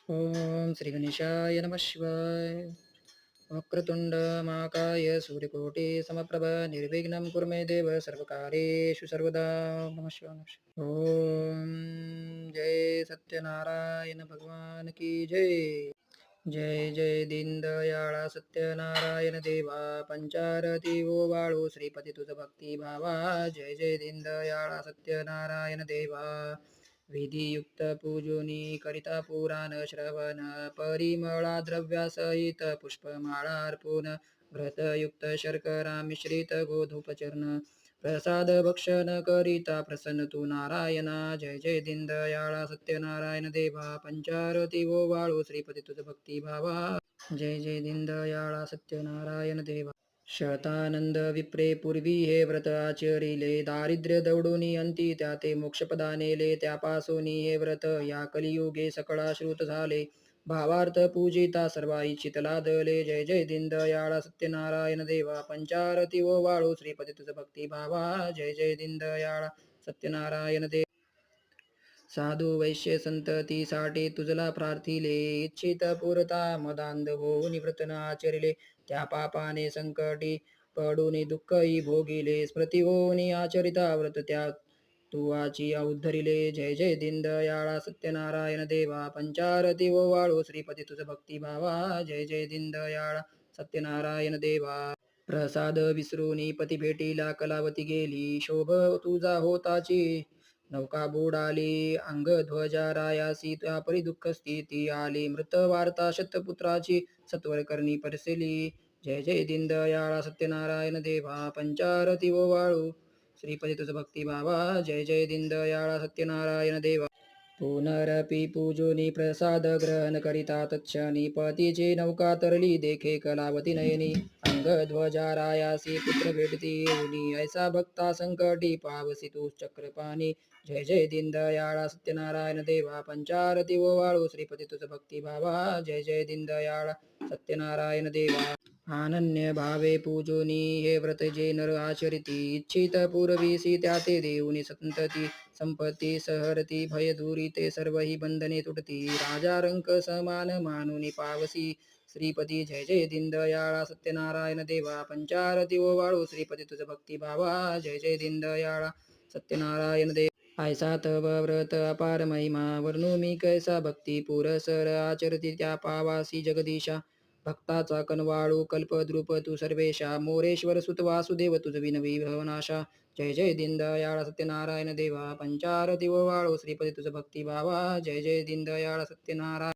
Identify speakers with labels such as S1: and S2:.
S1: ओम श्री गणेशाय नमः शिवाय. वक्रतुंड महाकाय सूर्यकोटि समप्रभ निर्विघ्नं कुरु मे देव सर्वकार्येषु सर्वदा. नमः शिवाय नमः शिवाय. ओम जय सत्यनारायण भगवान की जय. जय जय दीनदयाळा सत्यनारायण देवा पंचारती ओ वाळू श्रीपती तुझ भक्ती भावा. जय जय दीनदयाळा सत्यनारायण देवा. विधियुक्त पूजोनी करिता पुराण श्रवण परिमळा द्रव्यासहित पुष्पमाळा अर्पून व्रतयुक्त शर्करा मिश्रित गोधूपचर्ण प्रसाद भक्षण करिता प्रसन्न तू नारायणा. जय जय दीनदयाळा सत्यनारायण देवा पंचारती ओ वाळू श्रीपती तुझ भक्ती भावा. जय जय दीनदयाळा सत्यनारायण देवा. शतानंद विप्रे पूर्वी हे व्रत आचरिले दारिद्र्य दौडुनी अंती त्या ते मोक्षपदा नेले. त्यापासूनी हे व्रत या कलियुगे सकळा श्रुत झाले. भावार्थ पूजिता सर्वा इच्छित लादले. जय जय दीनदयाळा सत्यनारायण देवा पंचारती ओ वाळू श्रीपती तुझ भक्ती भावा. जय जय दीनदयाळा सत्यनारायण देवा. साधू वैश्य संततीसाठी तुझला प्रार्थिले इच्छित पुरता मदांध होऊन व्रत न आचरिले. त्या पापाने संकटी पडून दुःखही भोगिले. स्मृती होऊन आचरिता व्रत त्या तुवाची उद्धरिले. जय जय दीनदयाळा सत्यनारायण देवा पंचारती ओ वाळू श्रीपती तुझ भक्ती भावा. जय जय दीनदयाळा सत्यनारायण देवा. प्रसाद विसरूनी पती भेटीला कलावती गेली. शोभ तुझा होताची नौका बुडाली. अंगध्वजा रायासी त्या परी दुःख स्थिती आली. मृत वार्ता शतपुत्राची सत्वर करणी परसिली. जय जय दीनदयाळा सत्यनारायण देवा पंचारती ओ वाळू श्रीपती तुझ भक्ती भावा. जय जय दीनदयाळा सत्यनारायण देवा. पुनरपि पूजोनी प्रसाद ग्रहण करिता तत्क्षणी पतीची नौका तरली देखे कलावती नयनी. अंगध्वजा रायासी पुत्र भेटती येऊनी ऐसा भक्ता संकटी पावसी तू चक्रपाणी. जय जय दीनदयाळा सत्यनारायण देवा पंचारती ओ वाळू श्रीपती तुझ भक्ती भावा. जय जय दीनदयाळा सत्यनारायण देवा. अनन्य भावे पूजोनी हे व्रत जे नर आचरिती इच्छित पूर्वीसी त्या ते देऊनी संतती संपत्ती सहरती भय दूरी ते सर्व ही बंधने तुटती. राजा रंक समान मानुनी पावसी श्रीपती. जय जय दीनदयाळा सत्यनारायण देवा पंचारती ओ वाळू श्रीपती तुझ भक्ती भावा. जय जय दीनदयाळा सत्यनारायण देवा. ऐसा तव व्रत अपार महिमा वर्णू मी कैसा भक्ती पुरसर आचरती त्या पावासी जगदीशा. भक्ताचा कनवाळू कल्पद्रुप तू सर्वेशा मोरेश्वर सुत वासुदेव तुझ विनवी भवनाशा. जय जय दीनदयाळा सत्यनारायण देवा पंचारती ओ वाळू श्रीपती तुझ भक्ती भावा. जय जय दीनदयाळा सत्यनारायण